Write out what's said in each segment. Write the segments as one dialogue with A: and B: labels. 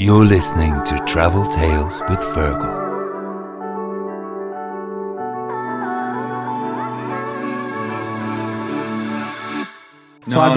A: You're listening to Travel Tales with Fergal.
B: So I'll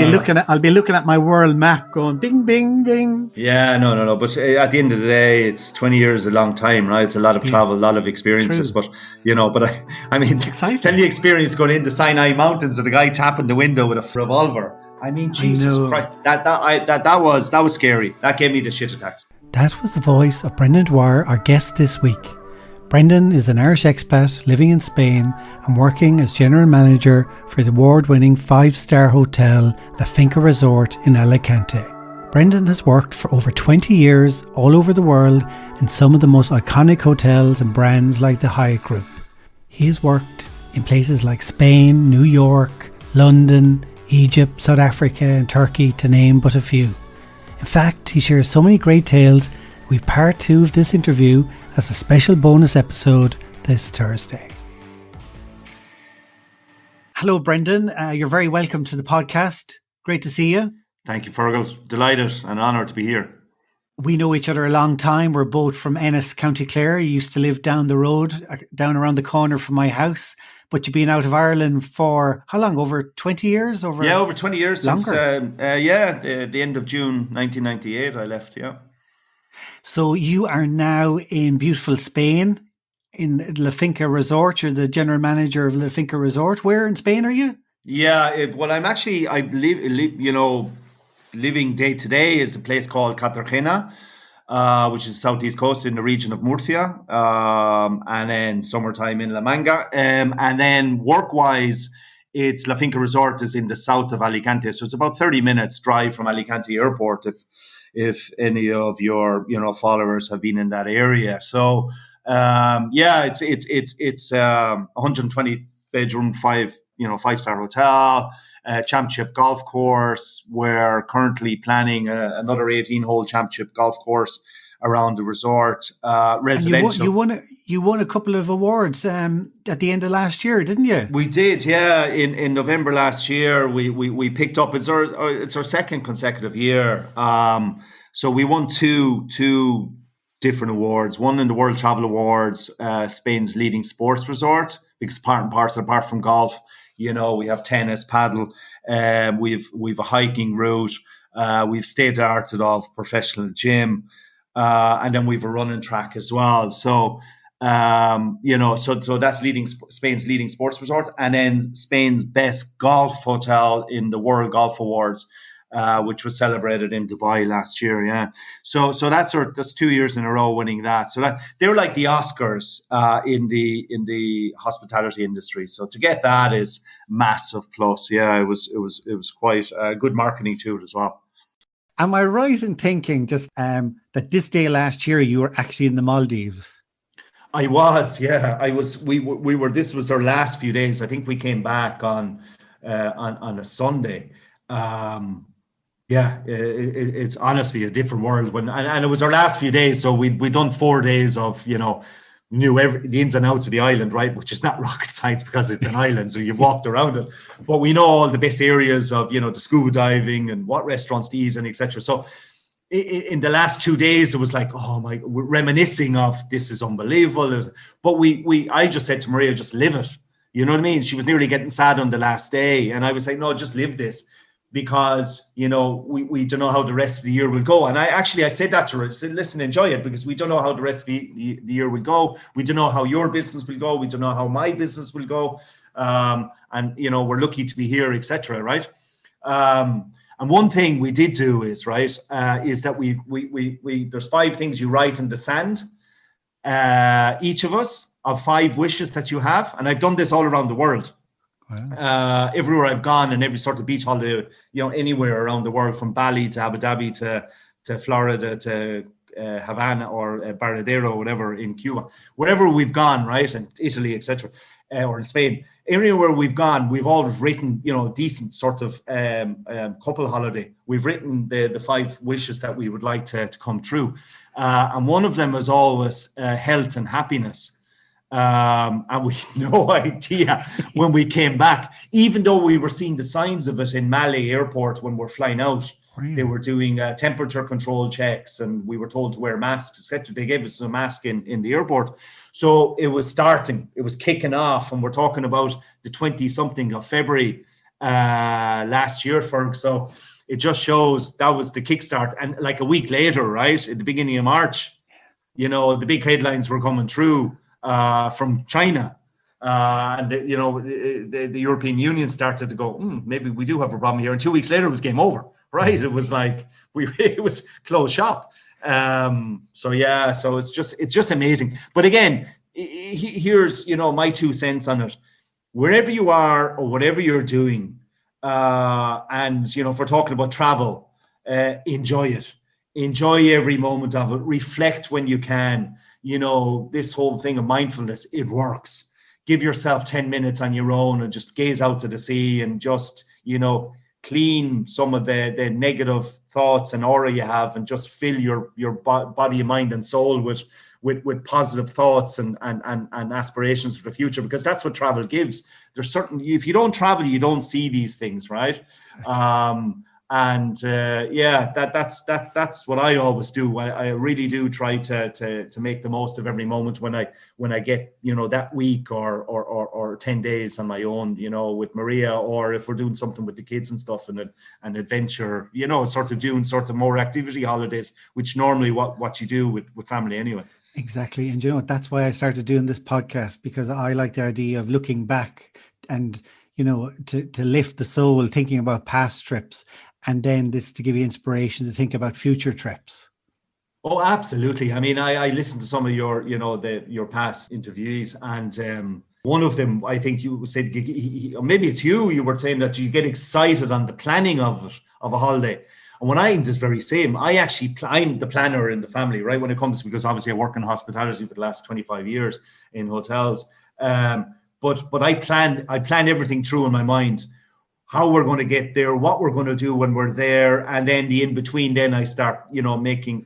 B: be looking at my world map, going bing, bing, bing.
C: Yeah, no. But at the end of the day, it's 20 years, a long time, right? It's a lot of travel, a lot of experiences.
B: True.
C: But I mean, tell the experience going into Sinai Mountains and the guy tapping the window with a revolver. I mean, Jesus Christ, that was scary. That gave me the shit attacks.
B: That was the voice of Brendan Dwyer, our guest this week. Brendan is an Irish expat living in Spain and working as general manager for the award-winning 5-star hotel Finca Resort in Alicante. Brendan has worked for over 20 years all over the world in some of the most iconic hotels and brands like the Hyatt Group. He has worked in places like Spain, New York, London, Egypt, South Africa and Turkey, to name but a few. In fact, he shares so many great tales. We've part 2 of this interview as a special bonus episode this Thursday. Hello, Brendan. You're very welcome to the podcast. Great to see you.
C: Thank you, Fergal. Delighted and honoured to be here.
B: We know each other a long time. We're both from Ennis, County Clare. You used to live down the road, down around the corner from my house. But you've been out of Ireland for how long? Over 20 years?
C: Over 20 years. Longer? Since the end of June 1998 I left, yeah.
B: So you are now in beautiful Spain, in Finca Resort. You're the general manager of Finca Resort. Where in Spain are you?
C: Yeah, I believe, living day to day is a place called Cartagena, which is southeast coast in the region of Murcia, and then summertime in La Manga. And then work-wise, it's La Finca Resort is in the south of Alicante. So it's about 30 minutes drive from Alicante Airport if any of your followers have been in that area. So it's 120 bedroom, 5-star hotel, championship golf course. We're currently planning another 18-hole championship golf course around the resort. Residential.
B: You won a couple of awards at the end of last year, didn't you?
C: We did, yeah. In November last year, we picked up. It's our second consecutive year. So we won two different awards. One in the World Travel Awards, Spain's leading sports resort, because part and parcel, apart from golf, we have tennis, paddle. We've a hiking route. We've state-of-the-art of professional gym, and then we've a running track as well. So. So that's Spain's leading sports resort, and then Spain's best golf hotel in the World Golf Awards, which was celebrated in Dubai last year. Yeah, so that's 2 years in a row winning that. So they're like the Oscars in the hospitality industry. So to get that is massive plus. Yeah, it was quite good marketing to it as well.
B: Am I right in thinking just that this day last year you were actually in the Maldives?
C: I was, yeah. I was. We were. This was our last few days. I think we came back on a Sunday. It's honestly a different world and it was our last few days. So we'd done 4 days of knew the ins and outs of the island, right? Which is not rocket science because it's an island, so you've walked around it. But we know all the best areas of the scuba diving and what restaurants to eat and etc. So. In the last 2 days, it was like, oh my, we're reminiscing of this is unbelievable. But I just said to Maria, just live it. You know what I mean? She was nearly getting sad on the last day. And I was like, no, just live this because, we don't know how the rest of the year will go. And I said that to her. I said, listen, enjoy it because we don't know how the rest of the year will go. We don't know how your business will go. We don't know how my business will go. We're lucky to be here, etc. Right? And one thing we did do is that we there's 5 things you write in the sand, each of us, of 5 wishes that you have, and I've done this all around the world. Wow. Everywhere I've gone and every sort of beach holiday, anywhere around the world, from Bali to Abu Dhabi to Florida to Havana or Baradero, whatever, in Cuba, wherever we've gone, right, and Italy, etc., or in Spain. Anywhere we've gone, we've always written, decent sort of couple holiday. We've written the 5 wishes that we would like to come true. And one of them is always health and happiness. And we had no idea when we came back, even though we were seeing the signs of it in Malé airport when we're flying out,
B: Really?
C: They were doing temperature control checks, and we were told to wear masks, etc. They gave us a mask in the airport. So it was kicking off, and we're talking about the 20-something of February last year, Ferg. So it just shows that was the kickstart. And like a week later, right, at the beginning of March, the big headlines were coming through from China. And the European Union started to go, maybe we do have a problem here. And 2 weeks later, it was game over, right? It was like it was closed shop. So it's just amazing. But again, here's my 2 cents on it. Wherever you are or whatever you're doing, and if we're talking about travel, enjoy it. Enjoy every moment of it. Reflect when you can. This whole thing of mindfulness, it works. Give yourself 10 minutes on your own and just gaze out to the sea and just, clean some of the negative thoughts and aura you have, and just fill your body, mind and soul with positive thoughts and aspirations for the future, because that's what travel gives. There's if you don't travel, you don't see these things, right? That's what I always do. I really do try to make the most of every moment when I get that week or 10 days on my own, with Maria, or if we're doing something with the kids and stuff, and an adventure, doing more activity holidays, which normally what you do with family anyway.
B: Exactly. And that's why I started doing this podcast, because I like the idea of looking back and to lift the soul, thinking about past trips. And then this to give you inspiration to think about future trips.
C: Oh, absolutely. I mean, I listened to some of your past interviews, and one of them, I think you said, maybe it's you were saying that you get excited on the planning of a holiday. And when I'm just very same, I'm the planner in the family, right? When it comes, because obviously I work in hospitality for the last 25 years in hotels. But I plan everything through in my mind. How we're going to get there, what we're going to do when we're there, and then the in between. Then I start, I'm making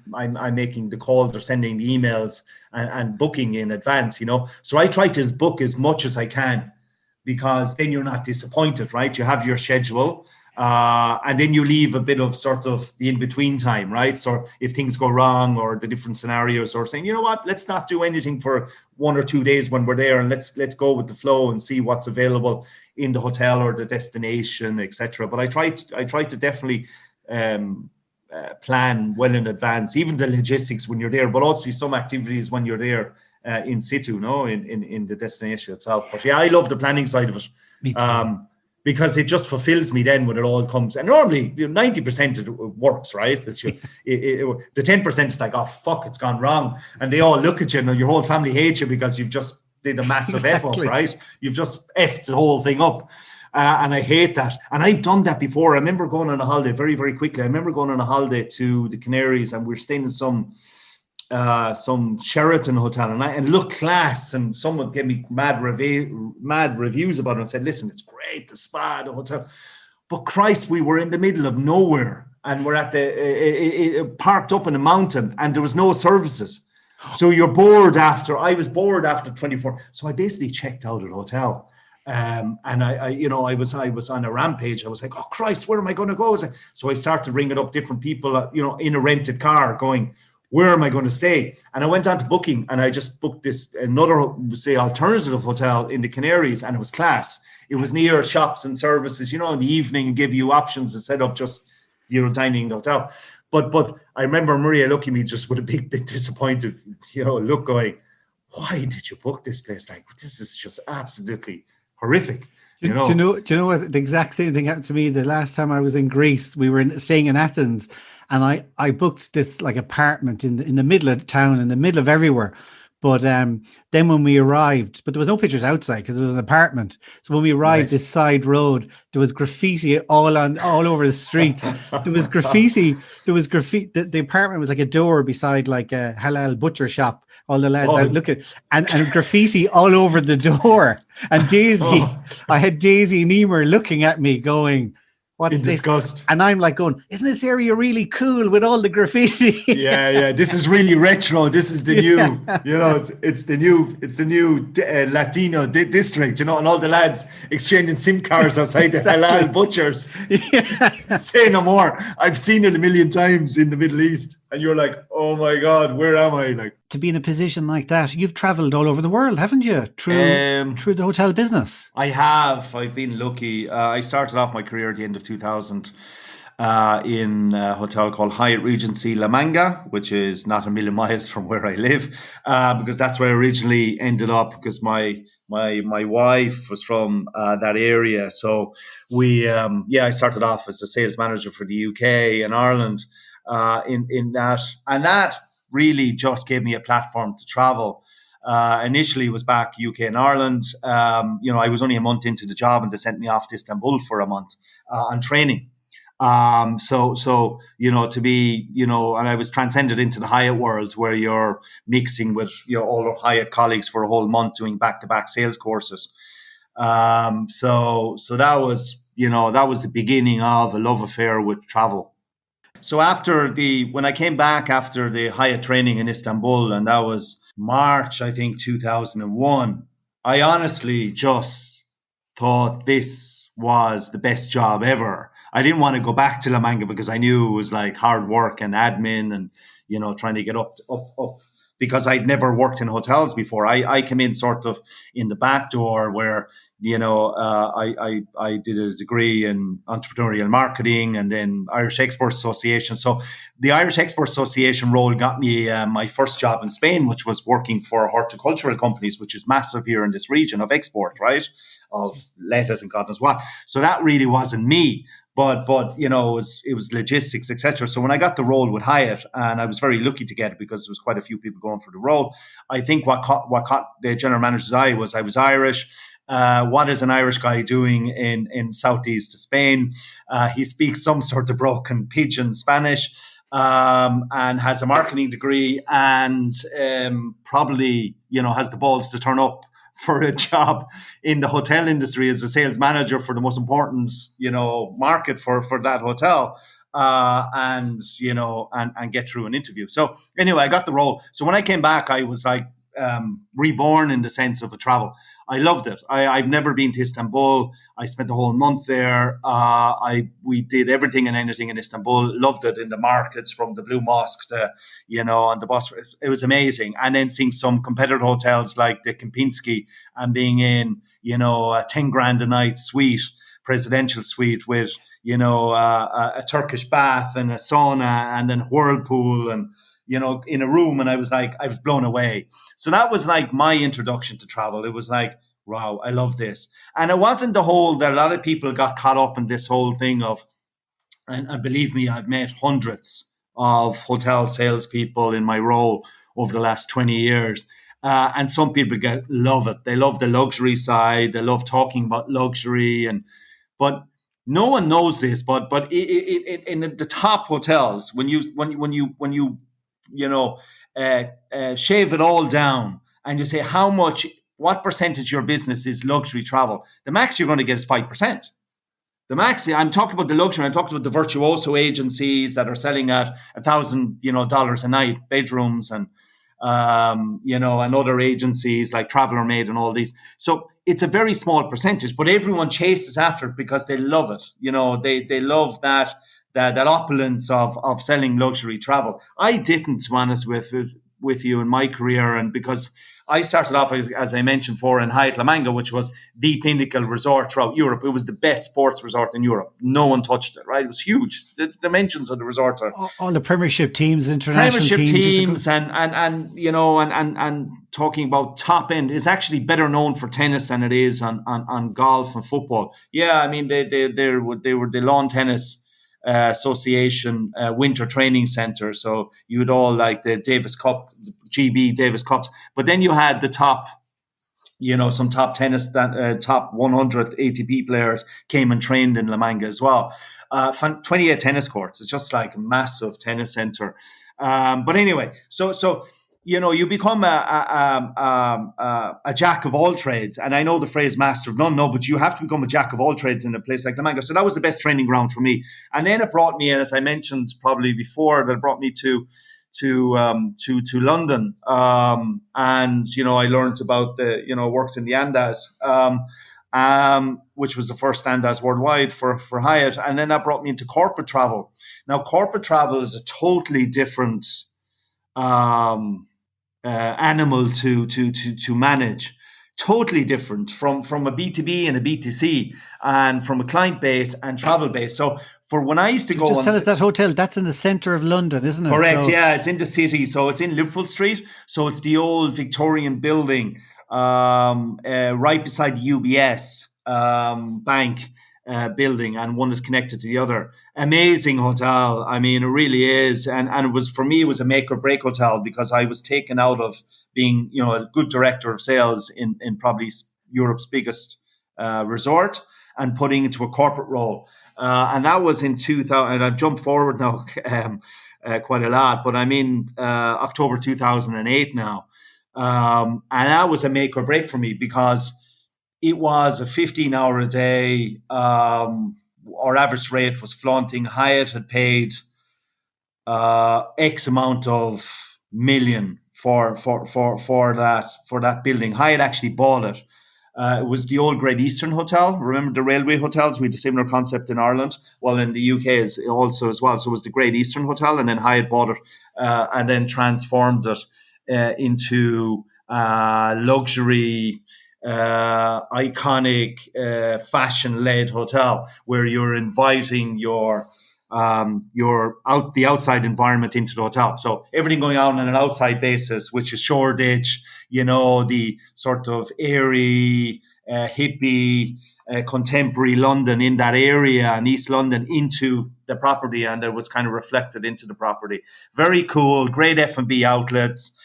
C: the calls or sending the emails and booking in advance. So I try to book as much as I can, because then you're not disappointed, right? You have your schedule, and then you leave a bit of sort of the in between time, right? So if things go wrong, or the different scenarios, or saying, let's not do anything for 1 or 2 days when we're there, and let's go with the flow and see what's available in the hotel or the destination, etc. But I try to definitely plan well in advance, even the logistics when you're there, but also some activities when you're there in situ, in the destination itself. But yeah, I love the planning side of it.
B: Me too.
C: Because it just fulfills me then when it all comes. And normally 90% it works, right? The 10% is like, oh, fuck, it's gone wrong. And they all look at you, and your whole family hates you because you've just did a massive F up, right? You've just F'd the whole thing up. And I hate that. And I've done that before. I remember going on a holiday very, very quickly. I remember going on a holiday to the Canaries, and we were staying in some Sheraton hotel, and it looked class, and someone gave me mad reviews about it and said, listen, it's great, the spa, the hotel, but Christ, we were in the middle of nowhere, and we're at it parked up in a mountain, and there was no services. So you're bored I was bored after 24. So I basically checked out at the hotel. And I was on a rampage. I was like, oh Christ, where am I going to go? So I started ringing up different people, in a rented car, going, where am I going to stay? And I went on to Booking, and I just booked another alternative hotel in the Canaries, and it was class. It was near shops and services, in the evening, and give you options instead of just, dining in the hotel. But I remember Maria looking at me just with a big disappointed, look, going, why did you book this place? Like, this is just absolutely horrific.
B: Do you know what? The exact same thing happened to me the last time I was in Greece. We were staying in Athens, and I booked this like apartment in the middle of town, in the middle of everywhere. But then when we arrived, but there was no pictures outside because it was an apartment. So when we arrived, this side road, there was graffiti all over the streets. There was graffiti. The apartment was like a door beside like a halal butcher shop. All the lads out looking, and graffiti all over the door. And Daisy, I had Daisy and Emer looking at me going, what's
C: in
B: this?
C: disgust.
B: And I'm like going, isn't this area really cool with all the graffiti?
C: Yeah. This is really retro. This is the new, it's the new Latino district, and all the lads exchanging SIM cards outside the halal butchers.
B: Yeah.
C: Say no more. I've seen it a million times in the Middle East, and you're like, oh my God, where am I? Like,
B: to be in a position like that, you've travelled all over the world, haven't you? Through the hotel business.
C: I have. I've been lucky. I started off my career at the end of 2000 in a hotel called Hyatt Regency La Manga, which is not a million miles from where I live, because that's where I originally ended up, because my wife was from that area. So I started off as a sales manager for the UK and Ireland in that. And that really just gave me a platform to travel. Initially was back UK and Ireland. I was only a month into the job and they sent me off to Istanbul for a month on training. To be, and I was transcended into the Hyatt world, where you're mixing with all of Hyatt colleagues for a whole month doing back-to-back sales courses. So that was the beginning of a love affair with travel. So when I came back after the Hyatt training in Istanbul, and that was March, I think, 2001, I honestly just thought this was the best job ever. I didn't want to go back to La Manga because I knew it was like hard work and admin and, trying to get up, because I'd never worked in hotels before. I came in sort of in the back door where, I did a degree in entrepreneurial marketing and then Irish Export Association. So the Irish Export Association role got me my first job in Spain, which was working for horticultural companies, which is massive here in this region of export, right? Of lettuce and God knows what. So that really wasn't me. But it was logistics, etc. So when I got the role with Hyatt, and I was very lucky to get it because there was quite a few people going for the role, I think what caught the general manager's eye was I was Irish. What is an Irish guy doing in southeast Spain? He speaks some sort of broken pidgin Spanish, and has a marketing degree, and probably has the balls to turn up for a job in the hotel industry as a sales manager for the most important, market for that hotel, and get through an interview. So anyway, I got the role. So when I came back, I was like reborn in the sense of a travel. I loved it. I've never been to Istanbul. I spent the whole month there. We did everything and anything in Istanbul. Loved it in the markets, from the Blue Mosque to, on the Bosphorus. It was amazing. And then seeing some competitor hotels like the Kempinski and being in, a 10 grand a night suite, presidential suite with, a Turkish bath and a sauna and then whirlpool and, in a room. And I was blown away. So that was like my introduction to travel. It was like, wow, I love this. And it wasn't the whole that a lot of people got caught up in this whole thing of, and believe me, I've met hundreds of hotel salespeople in my role over the last 20 years. And some people love it. They love the luxury side. They love talking about luxury. But no one knows this. But in the top hotels, when you shave it all down and you say what percentage of your business is luxury travel, the max you're going to get is 5%. The max, I'm talking about the luxury. I'm talking about the virtuoso agencies that are selling at $1,000 a night, bedrooms and and other agencies like Traveler Made and all these. So it's a very small percentage, but everyone chases after it because they love it. They love that opulence of selling luxury travel. I didn't, to be honest with you, in my career, and because I started off, as I mentioned before, in Hyatt La Manga, which was the pinnacle resort throughout Europe. It was the best sports resort in Europe. No one touched it, right? It was huge. The dimensions of the resort are
B: all the Premiership teams, international
C: teams, and talking about top end is actually better known for tennis than it is on golf and football. Yeah, I mean they were the lawn tennis Association winter training center. So you would all like the Davis Cup, GB Davis Cups, but then you had the top, some top tennis, top 100 ATP players came and trained in La Manga as well. 28 tennis courts. It's just like a massive tennis center. But anyway, so you become a jack of all trades. And I know the phrase master of none, no, but you have to become a jack of all trades in a place like the Mango. So that was the best training ground for me. And then it brought me, as I mentioned probably before, that it brought me to London. And, I learned about worked in the Andas, which was the first Andas worldwide for Hyatt. And then that brought me into corporate travel. Now, corporate travel is a totally different animal to manage, totally different from a B2B and a B2C, and from a client base and travel base. So for when I used to go,
B: just tell us that hotel, that's in the centre of London, isn't it?
C: Correct. So, yeah, it's in the city. So it's in Liverpool Street. So it's the old Victorian building, right beside the UBS bank building, and one is connected to the other. Amazing hotel. I mean, it really is. And it was, for me, it was a make or break hotel, because I was taken out of being, a good director of sales in probably Europe's biggest resort, and putting into a corporate role. And that was in 2000, and I've jumped forward now quite a lot, but I'm in October 2008 now. And that was a make or break for me, because it was a 15-hour a day. Our average rate was flaunting. Hyatt had paid X amount of million for that building. Hyatt actually bought it. It was the old Great Eastern Hotel. Remember the railway hotels? We had a similar concept in Ireland. Well, in the UK is also as well. So it was the Great Eastern Hotel, and then Hyatt bought it and then transformed it into luxury, iconic, fashion-led hotel, where you're inviting your the outside environment into the hotel. So everything going on an outside basis, which is Shoreditch, the sort of airy, hippie, contemporary London in that area, and East London, into the property, and it was kind of reflected into the property. Very cool, great F&B outlets.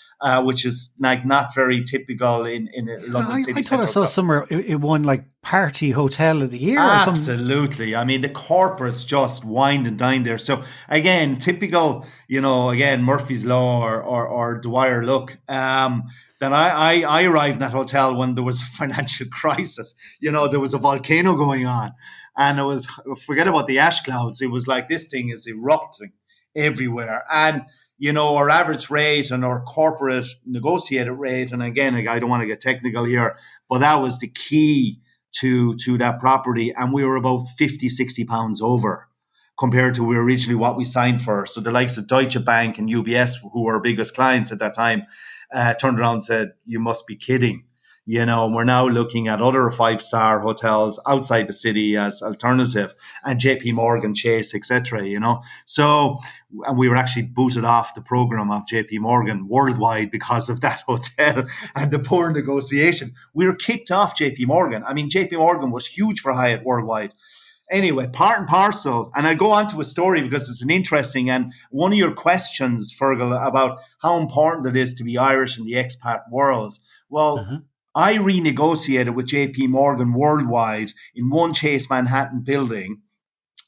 C: Which is like not very typical in London city
B: I thought I saw
C: hotel.
B: somewhere it won like Party Hotel of the Year.
C: Absolutely. I mean, the corporates just wined and dined there. So again, typical, again, Murphy's Law or Dwyer look. Then I arrived in that hotel when there was a financial crisis. There was a volcano going on, and it was, forget about the ash clouds. It was like this thing is erupting everywhere. And our average rate and our corporate negotiated rate, and again, I don't want to get technical here, but that was the key to that property. And we were about 50, 60 pounds over compared to originally what we signed for. So the likes of Deutsche Bank and UBS, who were our biggest clients at that time, turned around and said, "You must be kidding." We're now looking at other 5-star hotels outside the city as alternative, and JP Morgan, Chase, etc. So, and we were actually booted off the program of JP Morgan worldwide because of that hotel and the poor negotiation. We were kicked off JP Morgan. I mean, JP Morgan was huge for Hyatt worldwide. Anyway, part and parcel, and I go on to a story because it's an interesting, and one of your questions, Fergal, about how important it is to be Irish in the expat world. Well, I renegotiated with JP Morgan worldwide in one Chase Manhattan building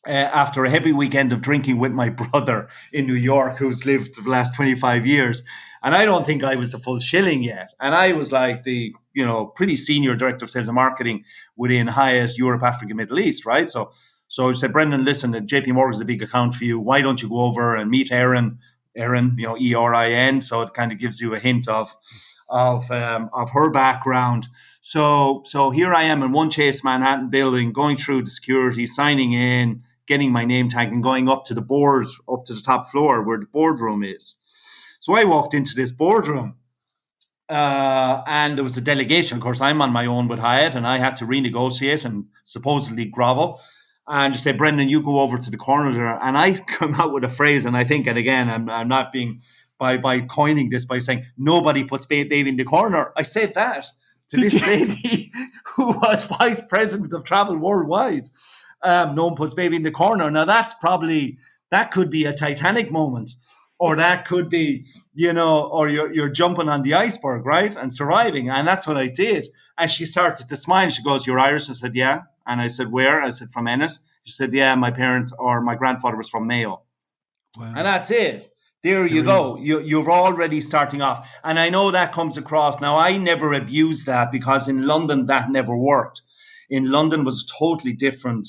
C: after a heavy weekend of drinking with my brother in New York, who's lived the last 25 years. And I don't think I was the full shilling yet. And I was like the, pretty senior director of sales and marketing within Hyatt, Europe, Africa, Middle East, right? So I said, "Brendan, listen, JP Morgan's a big account for you. Why don't you go over and meet Erin, Erin, so it kind of gives you a hint of her background." So here I am in one Chase Manhattan building, going through the security, signing in, getting my name tag, and going up to the board, up to the top floor where the boardroom is. So I walked into this boardroom, and there was a delegation. Of course, I'm on my own with Hyatt, and I had to renegotiate and supposedly grovel. And just say, "Brendan, you go over to the corner there." And I come out with a phrase, and I think, and again, I'm not being by coining this by saying, "Nobody puts baby in the corner." I said that to this lady who was vice president of travel worldwide. No one puts baby in the corner. Now that could be a Titanic moment, or that could be, or you're jumping on the iceberg, right, and surviving. And that's what I did. And she started to smile. She goes, "You're Irish?" I said, "Yeah." And I said, "Where?" I said, "From Ennis." She said, "Yeah, my parents or my grandfather was from Mayo." Wow. And that's it. There you go. You're already starting off. And I know that comes across. Now, I never abused that because in London, that never worked. In London was a totally different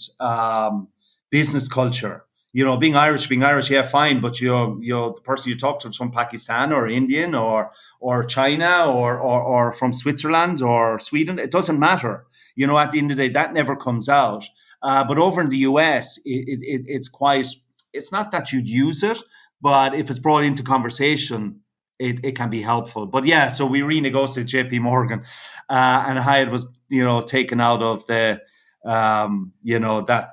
C: business culture. You know, being Irish, yeah, fine. But the person you talk to is from Pakistan or Indian or China or from Switzerland or Sweden. It doesn't matter. You know, at the end of the day, that never comes out. But over in the US, it's not that you'd use it, but if it's brought into conversation, it can be helpful. But yeah, so we renegotiated JP Morgan, and Hyatt was, taken out of the, that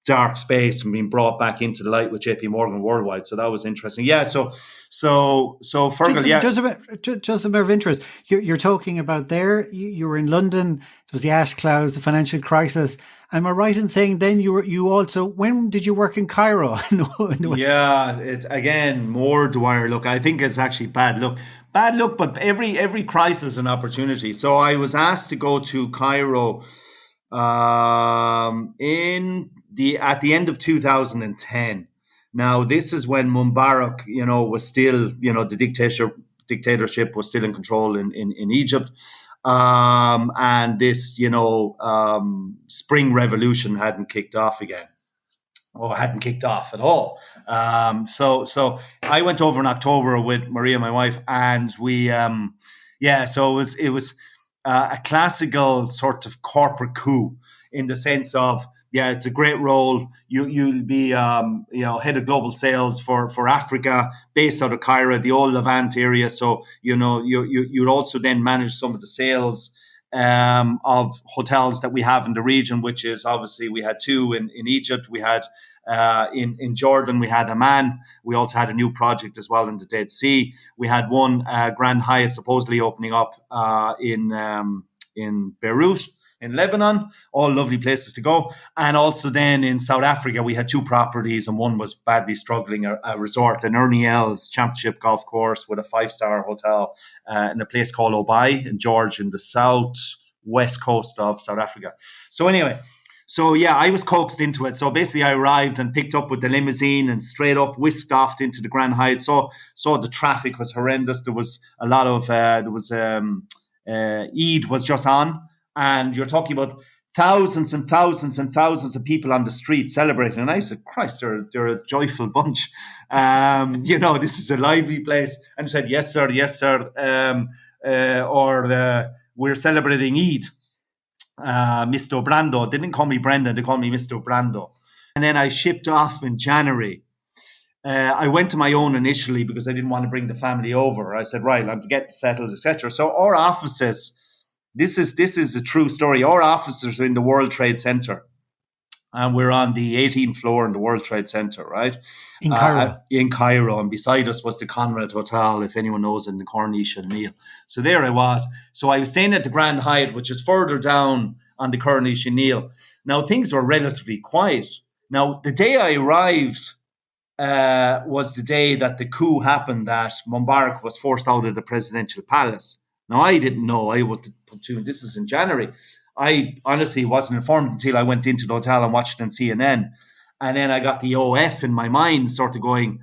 C: dark space and being brought back into the light with JP Morgan worldwide. So that was interesting. Yeah. So Fergal, yeah.
B: Just a bit of interest. You're talking about there. You were in London. It was the ash clouds, the financial crisis. Am I right in saying then you also, when did you work in Cairo?
C: Yeah, it's again more Dwyer. Look, I think it's actually bad luck, but every crisis an opportunity. So I was asked to go to Cairo at the end of 2010. Now this is when Mubarak, was still, the dictatorship was still in control in Egypt. And this, spring revolution hadn't kicked off again, or hadn't kicked off at all. So I went over in October with Maria, my wife, and we, so it was a classical sort of corporate coup in the sense of, yeah, it's a great role. You'll be, head of global sales for Africa, based out of Cairo, the old Levant area. So you'd also then manage some of the sales of hotels that we have in the region, which is obviously we had two in Egypt, we had in Jordan, we had Amman. We also had a new project as well in the Dead Sea. We had one Grand Hyatt supposedly opening up in Beirut, in Lebanon, all lovely places to go. And also then in South Africa, we had two properties, and one was badly struggling, a resort, an Ernie Els Championship golf course with a 5-star hotel in a place called Obai in George in the southwest coast of South Africa. So anyway, I was coaxed into it. So basically I arrived and picked up with the limousine and straight up whisked off into the Grand Hyatt. So the traffic was horrendous. There was a lot of, Eid was just on. And you're talking about thousands and thousands and thousands of people on the street celebrating. And I said, Christ, they're a joyful bunch. This is a lively place. And said, yes, sir. We're celebrating Eid. Mr. Brando. They didn't call me Brendan. They called me Mr. Brando. And then I shipped off in January. I went to my own initially because I didn't want to bring the family over. I said, right, I'm getting settled, etc. So our offices... This is a true story. Our offices are in the World Trade Center, and we're on the 18th floor in the World Trade Center, right?
B: In Cairo.
C: In Cairo, and beside us was the Conrad Hotel, if anyone knows, in the Corniche and Neil. So there I was. So I was staying at the Grand Hyatt, which is further down on the Corniche and Neil. Now, things were relatively quiet. Now, the day I arrived was the day that the coup happened, that Mubarak was forced out of the presidential palace. Now, I didn't know. I would put two. This is in January. I honestly wasn't informed until I went into the hotel and watched it on CNN. And then I got the OF in my mind, sort of going,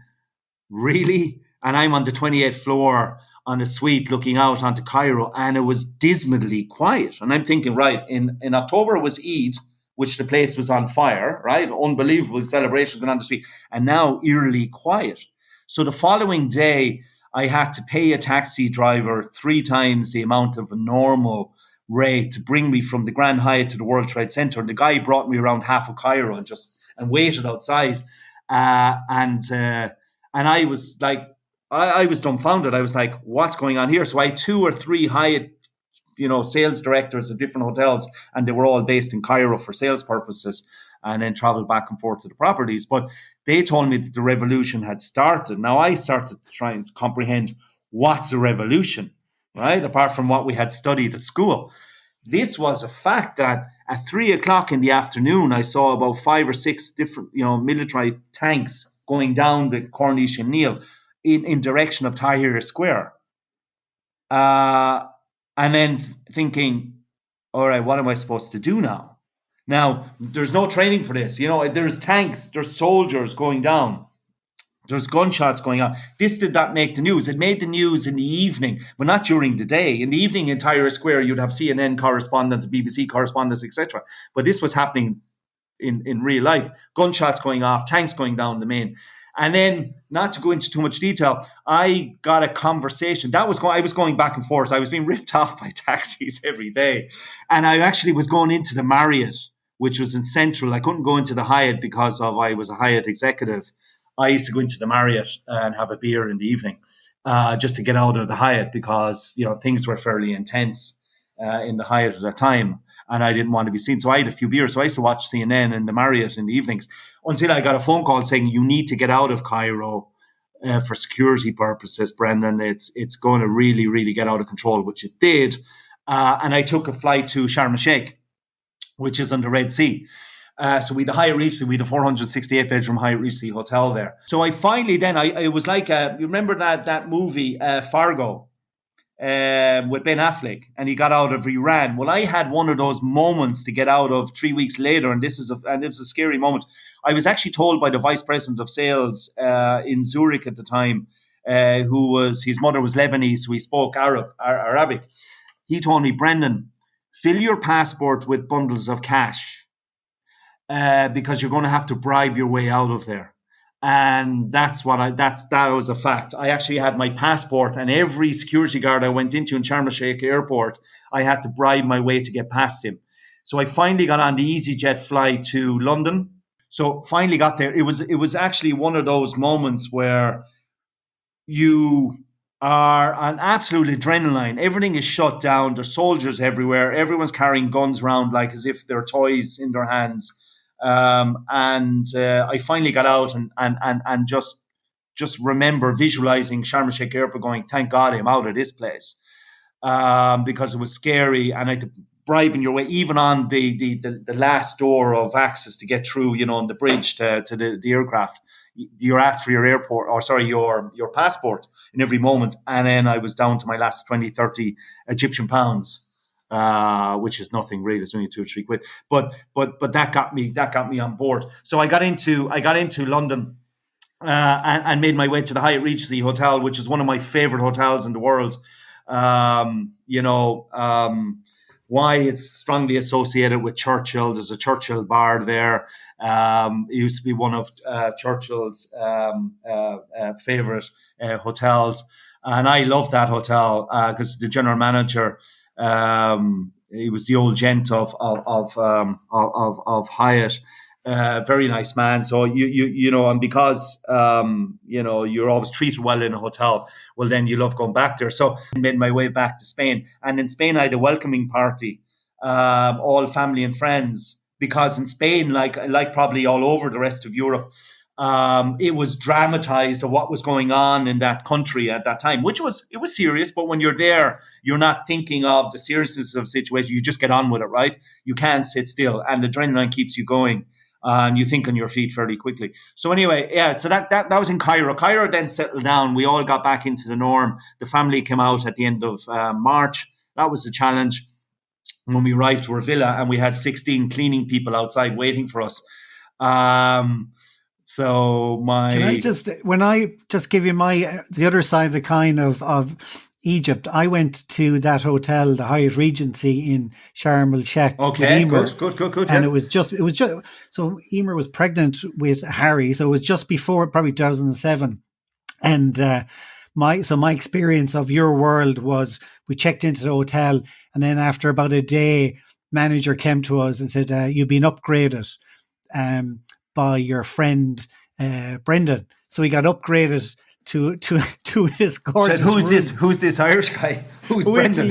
C: really? And I'm on the 28th floor on a suite looking out onto Cairo, and it was dismally quiet. And I'm thinking, right, in October it was Eid, which the place was on fire, right? Unbelievable celebrations going on the street. And now eerily quiet. So the following day, I had to pay a taxi driver 3 times the amount of a normal rate to bring me from the Grand Hyatt to the World Trade Center. And the guy brought me around half of Cairo and waited outside. And I was like, I was dumbfounded. I was like, what's going on here? So I had 2 or 3 Hyatt, sales directors of different hotels, and they were all based in Cairo for sales purposes, and then traveled back and forth to the properties. But they told me that the revolution had started. Now I started trying to comprehend what's a revolution, right? Apart from what we had studied at school. This was a fact that at 3:00 in the afternoon, I saw about 5 or 6 different, military tanks going down the Corniche and Neil in direction of Tahrir Square. And then thinking, all right, what am I supposed to do now? Now, there's no training for this. There's tanks, there's soldiers going down There's gunshots going on. This did not make the news. It made the news in the evening, but not during the day. In the evening in Tahrir Square, you'd have CNN correspondents, BBC correspondents, etc. But this was happening in real life. Gunshots going off, tanks going down the main. And then, not to go into too much detail, I got a conversation. I was going back and forth. I was being ripped off by taxis every day. And I actually was going into the Marriott, which was in Central. I couldn't go into the Hyatt because I was a Hyatt executive. I used to go into the Marriott and have a beer in the evening just to get out of the Hyatt because, things were fairly intense in the Hyatt at the time. And I didn't want to be seen. So I had a few beers. So I used to watch CNN in the Marriott in the evenings until I got a phone call saying, you need to get out of Cairo for security purposes, Brendan. It's going to really, really get out of control, which it did. And I took a flight to Sharm el-Sheikh, which is on the Red Sea. So we had a Hyatt Regency, we had a 468 bedroom Hyatt Regency hotel there. So I finally then, it was like, you remember that movie, Fargo? With Ben Affleck, and he got out of Iran. Well, I had one of those moments to get out of 3 weeks later, and it was a scary moment. I was actually told by the vice president of sales in Zurich at the time, his mother was Lebanese, so he spoke Arabic. He told me, Brendan, fill your passport with bundles of cash because you're going to have to bribe your way out of there. And that was a fact. I actually had my passport, and every security guard I went into in Sharm el-Sheikh airport, I had to bribe my way to get past him. So I finally got on the EasyJet flight to London. So finally got there. It was actually one of those moments where you are on absolute adrenaline. Everything is shut down. There's soldiers everywhere. Everyone's carrying guns around like as if they're toys in their hands. I finally got out and just remember visualizing Sharm el-Sheikh airport going, thank God I'm out of this place, because it was scary, and I had to bribing your way even on the last door of access to get through, on the bridge to the aircraft. You're asked for your passport in every moment, and then I was down to my last 20, 30 Egyptian pounds. Which is nothing really. It's only 2 or 3 quid. But that got me on board. So I got into London and made my way to the Hyatt Regency Hotel, which is one of my favorite hotels in the world. Why it's strongly associated with Churchill. There's a Churchill bar there. It used to be one of Churchill's favorite hotels, and I love that hotel because the general manager. He was the old gent of Hyatt, very nice man. So and because you're always treated well in a hotel, well then you love going back there. So I made my way back to Spain, and in Spain I had a welcoming party, all family and friends, because in Spain, like probably all over the rest of Europe, it was dramatized of what was going on in that country at that time, it was serious. But when you're there, you're not thinking of the seriousness of the situation. You just get on with it, right? You can't sit still, and adrenaline keeps you going, and you think on your feet fairly quickly. So anyway, yeah. So that was in Cairo. Cairo then settled down. We all got back into the norm. The family came out at the end of March. That was the challenge. When we arrived to our villa, and we had 16 cleaning people outside waiting for us. So when I just give you the other side of the coin of Egypt, I went to that hotel, the Hyatt Regency in Sharm el-Sheikh.
B: Okay,
C: good.
B: And it was just so Emer was pregnant with Harry, so it was just before probably 2007. And my experience of your world was we checked into the hotel, and then after about a day, manager came to us and said, "You've been upgraded." By your friend Brendan, so he got upgraded to this gorgeous.
C: So who's this Irish guy? Who's Brendan?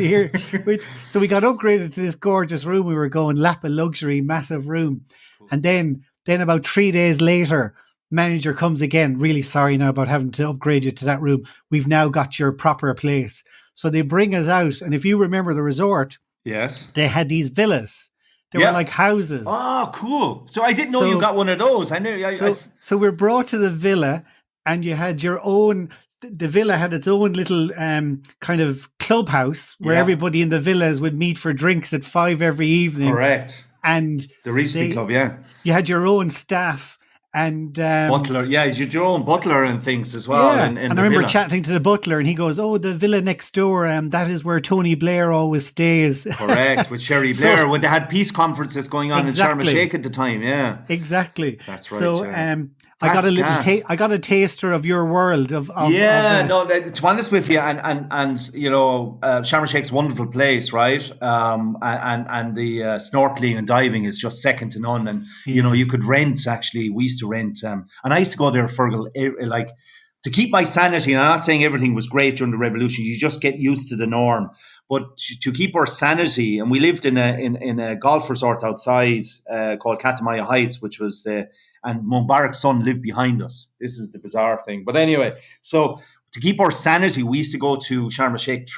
B: So we got upgraded to this gorgeous room. We were going lap of luxury, massive room, and then about 3 days later, manager comes again. Really sorry now about having to upgrade you to that room. We've now got your proper place. So they bring us out, and if you remember the resort,
C: yes,
B: they had these villas. They were like houses.
C: Oh, cool. So I didn't know you got one of those. I knew.
B: So we're brought to the villa, and you had your own, the villa had its own little kind of clubhouse where everybody in the villas would meet for drinks at 5 every evening.
C: Correct.
B: And
C: the Regency Club, yeah.
B: You had your own staff, And
C: Butler, yeah, you your own butler and things as well
B: yeah,
C: in
B: and
C: the
B: I remember
C: villa.
B: chatting to the butler, and he goes, "Oh, the villa next door, that is where Tony Blair always stays."
C: Correct, with Sherry
B: So
C: Blair, when they had peace conferences going on in Sharm el
B: exactly,
C: Sheikh at the time. Yeah,
B: exactly.
C: that's right.
B: So
C: Yeah,
B: I got
C: that's
B: a little
C: gas.
B: I got a taster of your world of
C: Yeah, no, to be honest with you, and you know, Sharm el Sheikh's a wonderful place, right? And the snorkeling and diving is just second to none. And you know,
B: yeah.
C: you could rent. Actually, we used to rent, and I used to go there, Fergal, like to keep my sanity. And I'm not saying everything was great during the revolution. You just get used to the norm. But to keep our sanity, and we lived in a golf resort outside called Katamaya Heights, which was the and Mubarak's son lived behind us. This is the bizarre thing. But anyway, so to keep our sanity, we used to go to Sharm el Sheikh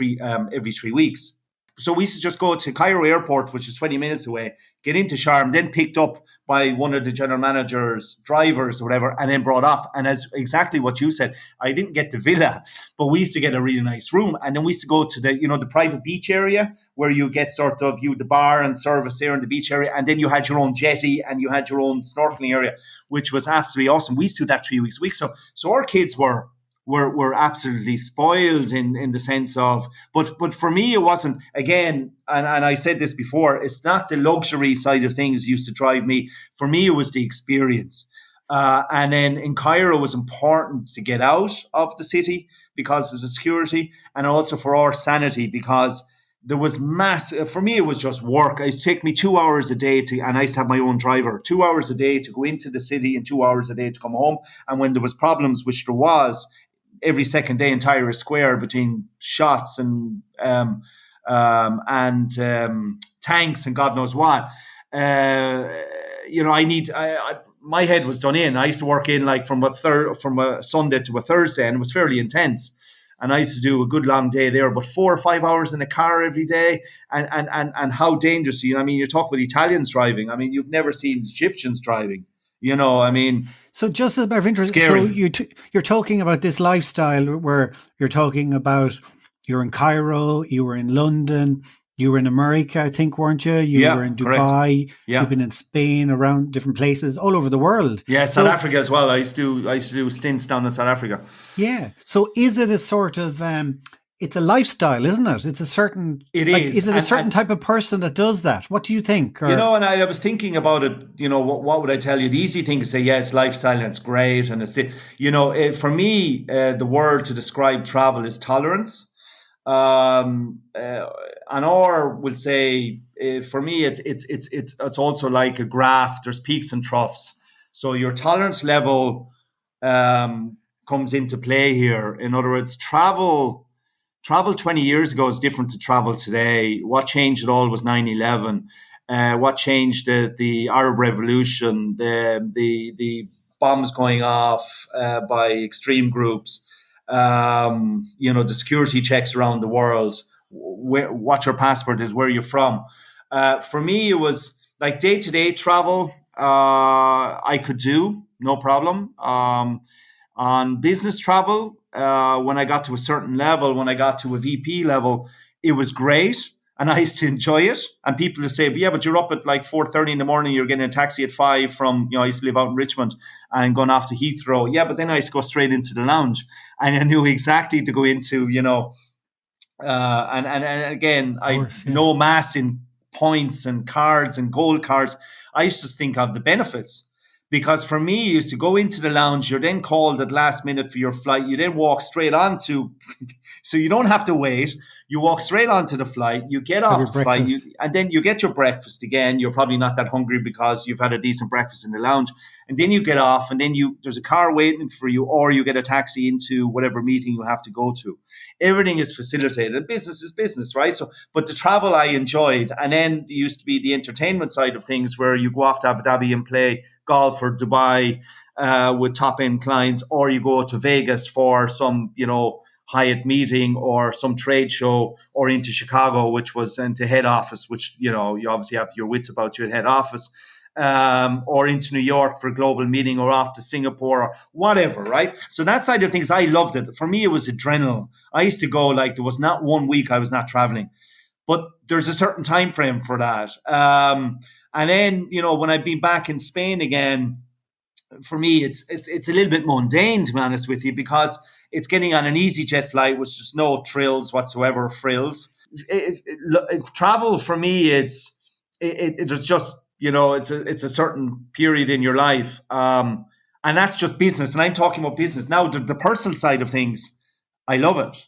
C: every 3 weeks. So we used to just go to Cairo airport, which is 20 minutes away, get into Sharm, then picked up by one of the general manager's drivers or whatever, and then brought off. And as exactly what you said, I didn't get the villa, but we used to get a really nice room. And then we used to go to the private beach area where you get sort of the bar and service there in the beach area. And then you had your own jetty and you had your own snorkeling area, which was absolutely awesome. We used to do that 3 weeks a week. So our kids were absolutely spoiled in the sense of, but for me it wasn't, again, and I said this before, it's not the luxury side of things used to drive me. For me it was the experience. And then in Cairo it was important to get out of the city because of the security, and also for our sanity, because there was massive, for me it was just work. It used to take me 2 hours a day and I used to have my own driver, 2 hours a day to go into the city and 2 hours a day to come home. And when there was problems, which there was every second day in Tahrir Square between shots and tanks and God knows what. My head was done in. I used to work in like from a Sunday to a Thursday, and it was fairly intense. And I used to do a good long day there, but 4 or 5 hours in a car every day, and how dangerous. I mean, you talk with Italians driving. I mean, you've never seen Egyptians driving. I mean,
B: So just as a matter of interest, so
C: scary.
B: you're talking about this lifestyle where you're talking about you're in Cairo, you were in London, you were in America, I think, weren't you? You were
C: Yeah,
B: in
C: correct.
B: Dubai, you've
C: Yeah.
B: been in Spain, around different places all over the world.
C: Yeah, South
B: So
C: Africa as well. I used to do stints down in South Africa.
B: yeah, so is it a sort of it's a lifestyle, isn't it? It's a certain
C: It
B: like
C: is,
B: is it a certain
C: and
B: type of person that does that? What do you think? Or
C: and I was thinking about it. What would I tell you? The easy thing to say, yes, lifestyle, and it's great, and for me, the word to describe travel is tolerance. And or will say, for me, it's also like a graph. There's peaks and troughs. So your tolerance level comes into play here. In other words, travel 20 years ago is different to travel today. What changed it all was 9/11. What changed the Arab Revolution, the bombs going off by extreme groups, the security checks around the world, what your passport is, where you're from. For me, it was like day-to-day travel. I could do no problem. On business travel, when I got to a certain level, when I got to a VP level, it was great, and I used to enjoy it. And people would say, "But yeah, but you're up at like 4:30 in the morning. You're getting a taxi at 5 from, I used to live out in Richmond, and going off to Heathrow." Yeah, but then I used to go straight into the lounge, and I knew exactly to go into, and again,
B: of
C: I
B: course, yeah.
C: no mass in points and cards and gold cards. I used to think of the benefits, because for me, you used to go into the lounge. You're then called at last minute for your flight. You then walk straight on to, so you don't have to wait. You walk straight onto the flight. You get
B: Have your
C: off the flight,
B: breakfast.
C: and then you get your breakfast again. You're probably not that hungry because you've had a decent breakfast in the lounge, and then you get off, and then there's a car waiting for you, or you get a taxi into whatever meeting you have to go to. Everything is facilitated, and business is business, right? So, but the travel I enjoyed, and then there used to be the entertainment side of things, where you go off to Abu Dhabi and play golf or Dubai with top end clients, or you go to Vegas for some, Hyatt meeting or some trade show, or into Chicago, which was into head office, which, you obviously have your wits about you at head office, or into New York for a global meeting, or off to Singapore or whatever, right? So that side of things, I loved it. For me, it was adrenaline. I used to go, like, there was not one week I was not traveling, but there's a certain time frame for that. And then, when I've been back in Spain again, for me, it's a little bit mundane, to be honest with you, because it's getting on an EasyJet flight with just no trills whatsoever, frills. Travel for me, it's just, it's a certain period in your life, and that's just business. And I'm talking about business now. The personal side of things, I love it.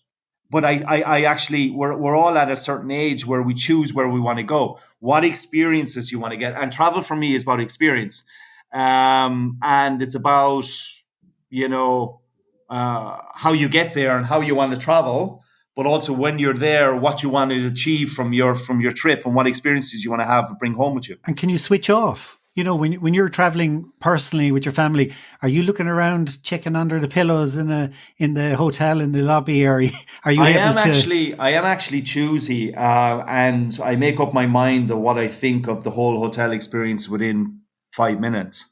C: But I actually, we're all at a certain age where we choose where we want to go, what experiences you want to get. And travel for me is about experience. And it's about, how you get there and how you want to travel, but also when you're there, what you want to achieve from your trip and what experiences you want to have to bring home with you.
B: And can you switch off? When you're traveling personally with your family, are you looking around, checking under the pillows in the hotel in the lobby? Or are you? I am
C: actually choosy, and I make up my mind of what I think of the whole hotel experience within 5 minutes.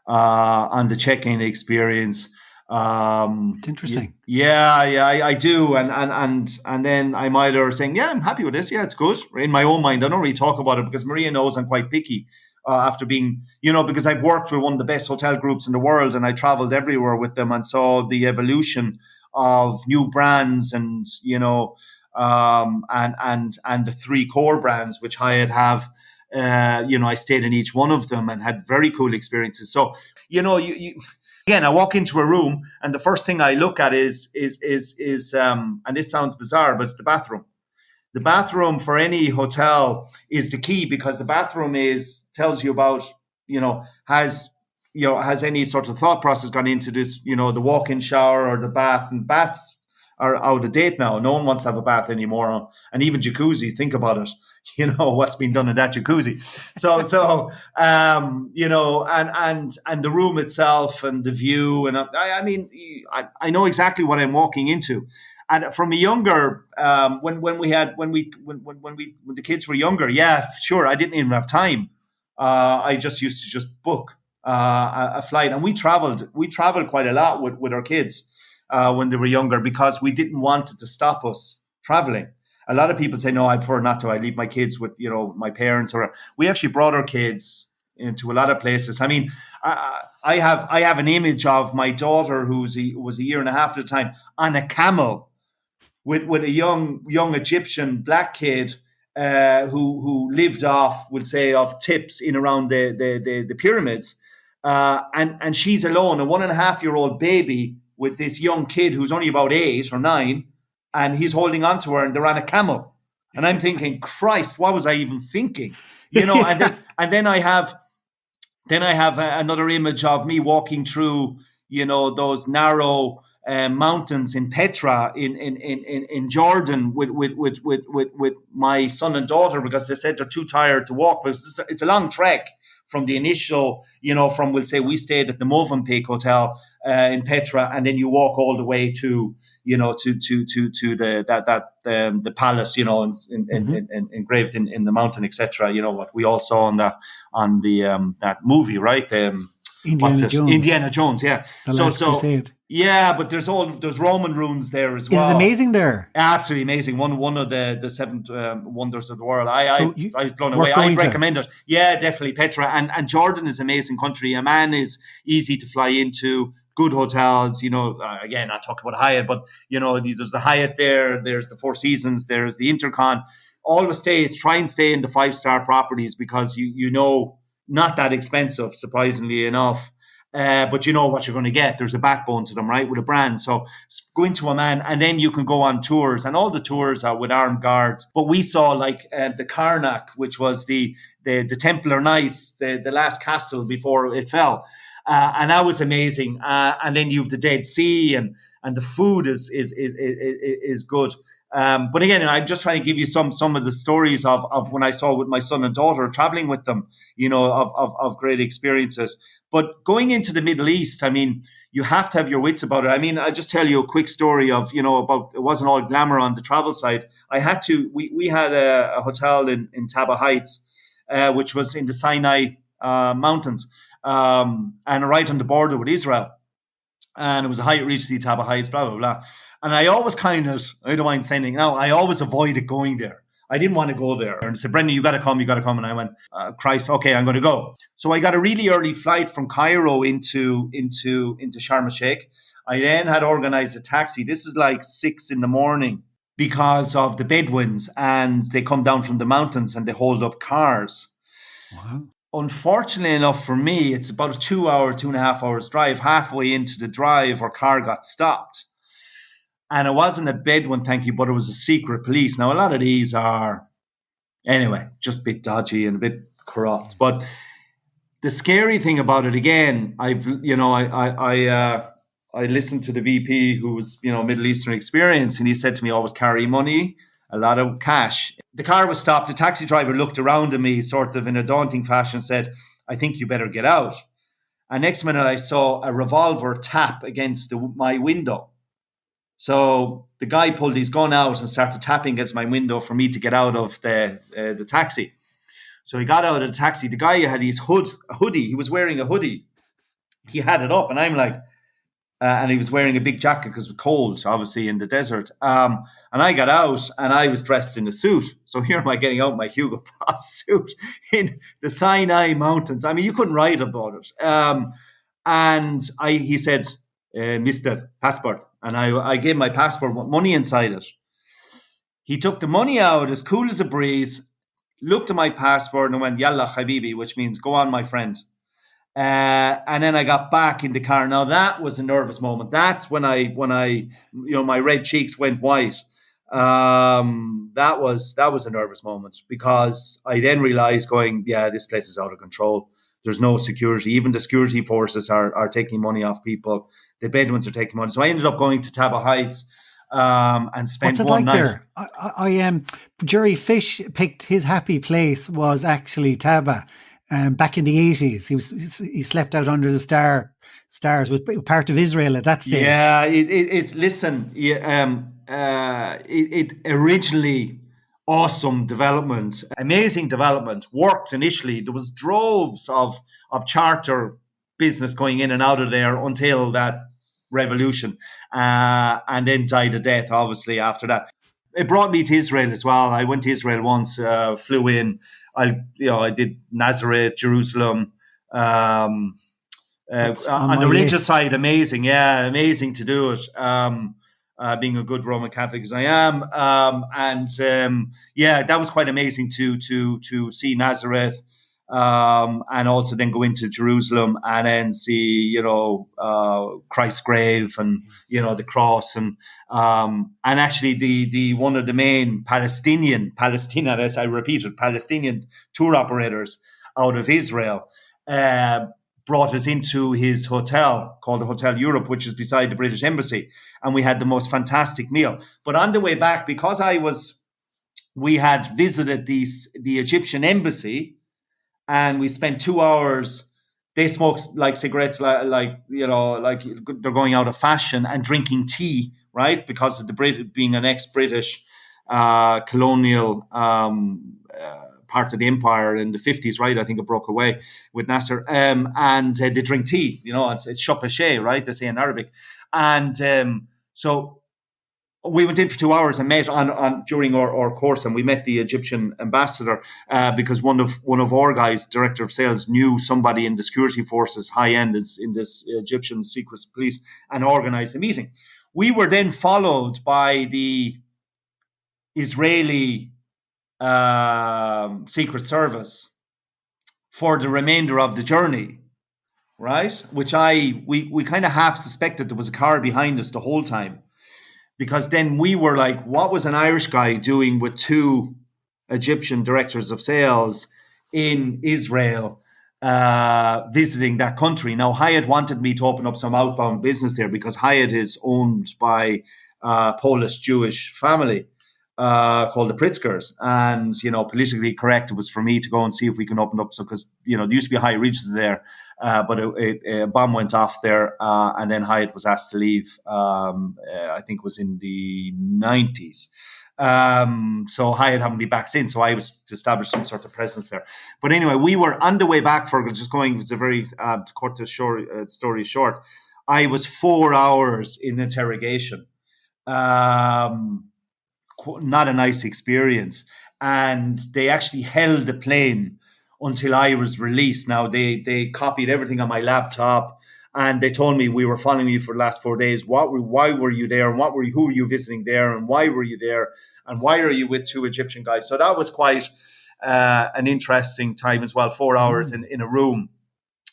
C: On the check-in experience,
B: it's interesting.
C: I do, and then I'm either saying, I'm happy with this. Yeah, it's good. In my own mind, I don't really talk about it because Maria knows I'm quite picky. After being, because I've worked with one of the best hotel groups in the world, and I traveled everywhere with them and saw the evolution of new brands, and and the three core brands which Hyatt have. I stayed in each one of them and had very cool experiences. So, again, I walk into a room and the first thing I look at is and this sounds bizarre, but it's the bathroom. The bathroom for any hotel is the key, because the bathroom tells you about, has any sort of thought process gone into this, the walk-in shower or the bath. And baths are out of date now. No one wants to have a bath anymore. And even jacuzzis, think about it. What's been done in that jacuzzi. So and the room itself and the view. And I know exactly what I'm walking into. And from a younger, when the kids were younger, yeah, sure, I didn't even have time. I just used to just book a flight, and we traveled quite a lot with our kids when they were younger, because we didn't want it to stop us traveling. A lot of people say, no, I prefer not to. I leave my kids with my parents, or we actually brought our kids into a lot of places. I mean, I have an image of my daughter, was a year and a half at the time, on a camel with a young Egyptian black kid who lived off tips in around the pyramids, and she's alone, a 1.5-year-old baby with this young kid who's only about 8 or 9, and he's holding on to her, and they're on a camel, and I'm thinking, Christ, what was I even thinking? And then I have another image of me walking through those narrow mountains in Petra in Jordan with my son and daughter, because they said they're too tired to walk, because it's a long trek from the initial, from, we stayed at the Movenpick Hotel in Petra, and then you walk all the way to the palace, engraved in the mountain, etc. What we all saw on that movie, right? Indiana Jones, yeah.
B: The Last Crusade.
C: Yeah, but there's Roman ruins there as well.
B: Is it amazing there?
C: Absolutely amazing. One of the seven wonders of the world. I was blown away. I'd recommend it. Yeah, definitely Petra. And Jordan is an amazing country. Amman is easy to fly into. Good hotels. Again, I talk about Hyatt, but there's the Hyatt there. There's the Four Seasons. There's the Intercon. Always try and stay in the 5-star properties, because not that expensive, surprisingly enough. But you know what you're going to get. There's a backbone to them, right, with a brand. So go into Amman, and then you can go on tours, and all the tours are with armed guards. But we saw the Karnak, which was the Templar Knights, the last castle before it fell, and that was amazing. And then you have the Dead Sea, and the food is good. But again, I'm just trying to give you some of the stories of when I saw with my son and daughter, traveling with them, of great experiences. But going into the Middle East, I mean, you have to have your wits about it. I mean, I'll just tell you a quick story of, about, it wasn't all glamour on the travel side. We had a hotel in Taba Heights, which was in the Sinai Mountains, and right on the border with Israel. And it was a Hyatt Regency Taba Heights, blah, blah, blah. And I always I don't mind saying it now, I always avoided going there. I didn't want to go there. And said, Brendan, you got to come. And I went, Christ, okay, I'm going to go. So I got a really early flight from Cairo into Sharm el-Sheikh. I then had organized a taxi. This is like 6 a.m. because of the Bedouins, and they come down from the mountains and they hold up cars.
B: Wow.
C: Unfortunately enough for me, it's about a 2.5 hours drive. Halfway into the drive, our car got stopped. And it wasn't a Bedouin, thank you, but it was a secret police. Now, a lot of these are, anyway, just a bit dodgy and a bit corrupt. But the scary thing about it, again, I listened to the VP who was, Middle Eastern experience, and he said to me, always carry money, a lot of cash. The car was stopped. The taxi driver looked around at me sort of in a daunting fashion, said, I think you better get out. And next minute I saw a revolver tap against my window. So the guy pulled his gun out and started tapping against my window for me to get out of the taxi. So he got out of the taxi. The guy had his hoodie. He was wearing a hoodie. He had it up, and I'm like, and he was wearing a big jacket because it was cold, obviously, in the desert. And I got out, and I was dressed in a suit. So here am I getting out my Hugo Boss suit in the Sinai Mountains. I mean, you couldn't write about it. And he said, Mr. Passport. And I gave my passport with money inside it. He took the money out as cool as a breeze, looked at my passport and went, Yalla Habibi, which means go on, my friend. And then I got back in the car. Now that was a nervous moment. That's when I my red cheeks went white. That was a nervous moment, because I then realized this place is out of control. There's no security. Even the security forces are taking money off people. The Bedouins are taking money. So I ended up going to Taba Heights and spent one night.
B: There? I Jerry Fish picked his happy place was actually Taba. Back in the 80s, he slept out under the stars with part of Israel at that stage.
C: Yeah, it originally awesome development, amazing development, worked initially. There was droves of charter business going in and out of there until that revolution, and then died a death, obviously, after that. It brought me to Israel as well. I went to Israel once, flew in. I did Nazareth, Jerusalem. On the religious side, amazing. Yeah, amazing to do it. Being a good Roman Catholic as I am, that was quite amazing to see Nazareth, and also then go into Jerusalem and then see Christ's grave and the cross and actually the one of the main Palestinian tour operators out of Israel brought us into his hotel called the Hotel Europe, which is beside the British Embassy. And we had the most fantastic meal. But on the way back, because we had visited the Egyptian embassy, and we spent 2 hours. They smoke like cigarettes, like they're going out of fashion, and drinking tea, right? Because of the being an ex-British colonial part of the empire in the 50s, right? I think it broke away with Nasser. And they drink tea, it's shopashe, right? They say in Arabic. And so we went in for 2 hours and met on during our course, and we met the Egyptian ambassador because one of our guys, director of sales, knew somebody in the security forces, high end in this Egyptian secret police, and organized a meeting. We were then followed by the Israeli Secret Service for the remainder of the journey, right? Which we kind of half suspected there was a car behind us the whole time, because then we were like, what was an Irish guy doing with two Egyptian directors of sales in Israel visiting that country? Now, Hyatt wanted me to open up some outbound business there because Hyatt is owned by a Polish Jewish family called the Pritzkers, and politically correct, it was for me to go and see if we can open up. So because there used to be a Hyatt Regency there, but a bomb went off there, and then Hyatt was asked to leave. I think it was in the 90s. So Hyatt haven't been back since. So I was to establish some sort of presence there. But anyway, we were on the way back. For just going, it's a very cut the story short. I was 4 hours in interrogation. Not a nice experience. and they actually held the plane until I was released. Now they copied everything on my laptop, and they told me, we were following you for the last 4 days. Why were you there, and who were you visiting there, and why were you there, and why are you with 2 Egyptian guys? So that was quite an interesting time as well. 4 hours in a room,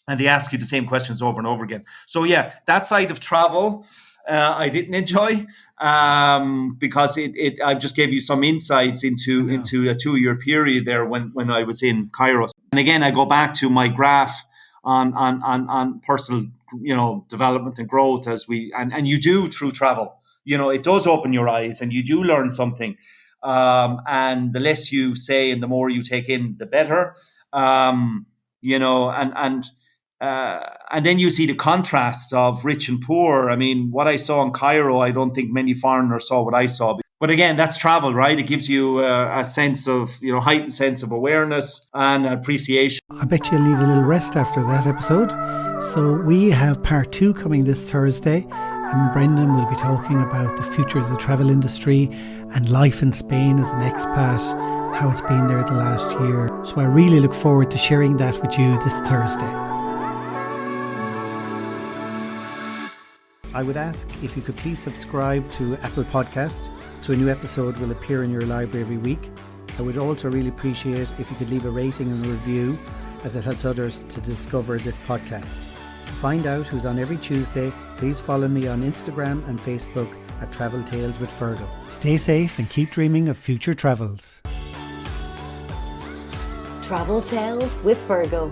C: and they ask you the same questions over and over again. So yeah, that side of travel I didn't enjoy, because it I just gave you some insights into a 2-year period there when I was in Cairo. And again, I go back to my graph on personal, development and growth, and you do through travel. It does open your eyes, and you do learn something. And the less you say and the more you take in, the better. And then you see the contrast of rich and poor. I mean, what I saw in Cairo, I don't think many foreigners saw what I saw. But again, that's travel, right? It gives you a sense of, heightened sense of awareness and appreciation.
B: I bet you'll need a little rest after that episode. So we have part 2 coming this Thursday, and Brendan will be talking about the future of the travel industry and life in Spain as an expat, and how it's been there the last year. So I really look forward to sharing that with you this Thursday. I would ask if you could please subscribe to Apple Podcast so a new episode will appear in your library every week. I would also really appreciate if you could leave a rating and a review, as it helps others to discover this podcast. To find out who's on every Tuesday, please follow me on Instagram and Facebook at Travel Tales with Fergal. Stay safe and keep dreaming of future travels.
D: Travel Tales with Fergal.